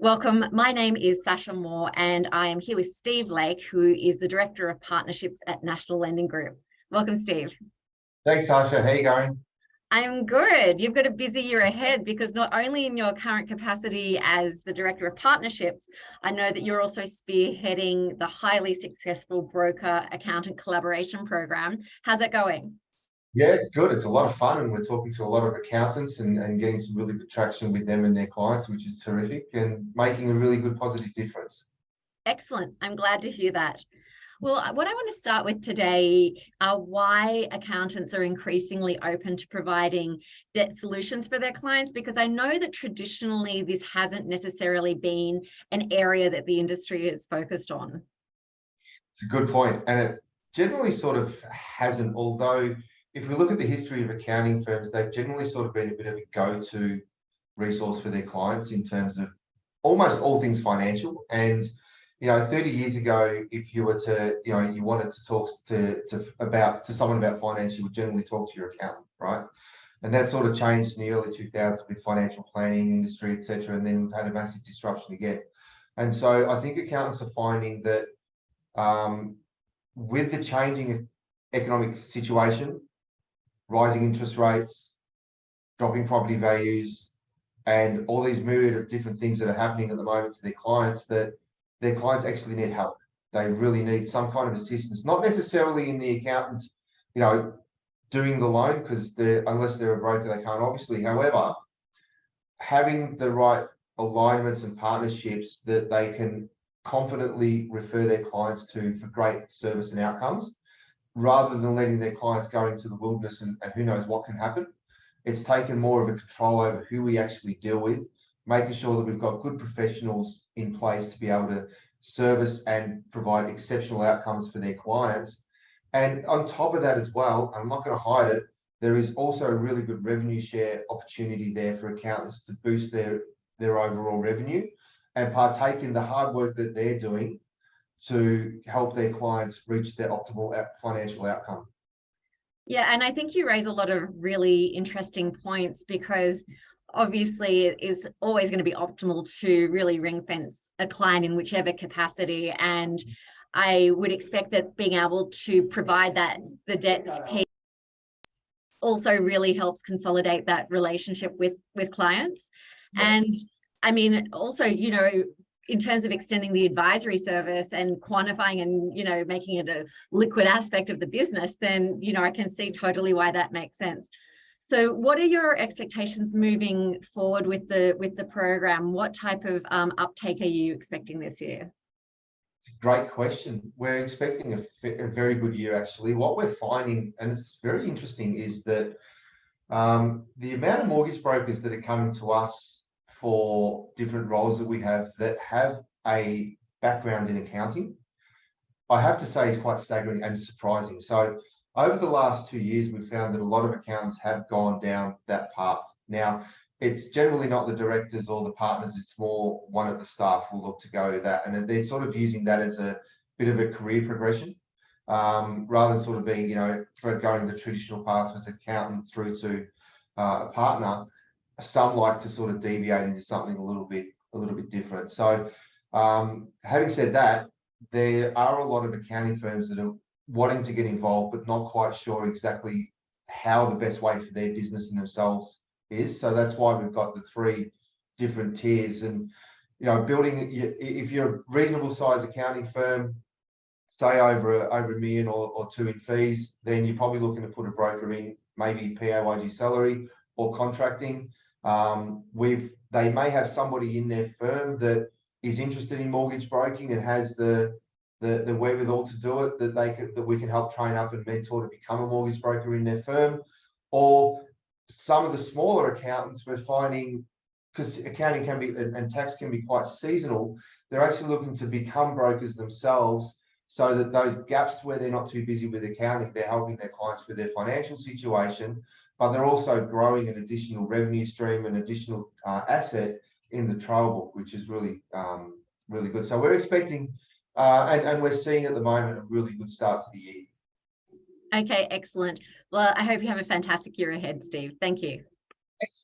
Welcome. My name is Sasha Moore, and I am here with Steve Lake, who is the Director of Partnerships at National Lending Group. Welcome, Steve. Thanks, Sasha. How you going? I'm good. You've got a busy year ahead because not only in your current capacity as the Director of Partnerships, I know that you're also spearheading the highly successful broker accountant collaboration program. How's it going? Yeah, good. It's a lot of fun, and we're talking to a lot of accountants and getting some really good traction with them and their clients, which is terrific, and making a really good positive difference. Excellent. I'm glad to hear that. Well, what I want to start with today are why accountants are increasingly open to providing debt solutions for their clients, because I know that traditionally this hasn't necessarily been an area that the industry is focused on. It's a good point, and it generally sort of hasn't. Although, if we look at the history of accounting firms, they've generally sort of been a bit of a go-to resource for their clients in terms of almost all things financial. And 30 years ago, if you were to, you wanted to talk to someone about finance, you would generally talk to your accountant, right? And that sort of changed in the early 2000s with financial planning industry, etc. And then we've had a massive disruption again. And so I think accountants are finding that um, with the changing economic situation, rising interest rates, dropping property values, and all these myriad of different things that are happening at the moment to their clients, that their clients actually need help. They really need some kind of assistance, not necessarily in the accountant, doing the loan, because unless they're a broker, they can't obviously. However, having the right alignments and partnerships that they can confidently refer their clients to for great service and outcomes, rather than letting their clients go into the wilderness and who knows what can happen. It's taken more of a control over who we actually deal with, making sure that we've got good professionals in place to be able to service and provide exceptional outcomes for their clients. And on top of that as well, I'm not going to hide it, there is also a really good revenue share opportunity there for accountants to boost their overall revenue and partake in the hard work that they're doing to help their clients reach their optimal financial outcome. Yeah, and I think you raise a lot of really interesting points, because obviously it is always going to be optimal to really ring fence a client in whichever capacity. And I would expect that being able to provide that, the depth piece, also really helps consolidate that relationship with clients. Yeah. And I mean, also, in terms of extending the advisory service and quantifying and, making it a liquid aspect of the business, then, I can see totally why that makes sense. So what are your expectations moving forward with the program? What type of uptake are you expecting this year? Great question. We're expecting a very good year, actually. What we're finding, and it's very interesting, is that the amount of mortgage brokers that are coming to us for different roles that we have that have a background in accounting, I have to say is quite staggering and surprising. So over the last 2 years, we've found that a lot of accountants have gone down that path. Now, it's generally not the directors or the partners, it's more one of the staff will look to go that. And they're sort of using that as a bit of a career progression, rather than sort of being, for going the traditional path as accountant through to a partner. Some like to sort of deviate into something a little bit different. So having said that, there are a lot of accounting firms that are wanting to get involved, but not quite sure exactly how the best way for their business and themselves is. So that's why we've got the 3 different tiers. And building, if you're a reasonable size accounting firm, say over a million or 2 in fees, then you're probably looking to put a broker in, maybe PAYG salary or contracting. They may have somebody in their firm that is interested in mortgage broking and has the wherewithal to do it, that we can help train up and mentor to become a mortgage broker in their firm. Or some of the smaller accountants, we're finding, because accounting can be and tax can be quite seasonal, they're actually looking to become brokers themselves, so that those gaps where they're not too busy with accounting, they're helping their clients with their financial situation, but they're also growing an additional revenue stream, an additional asset in the trail book, which is really, really good. So we're expecting, and we're seeing at the moment, a really good start to the year. Okay, excellent. Well, I hope you have a fantastic year ahead, Steve. Thank you. Thanks.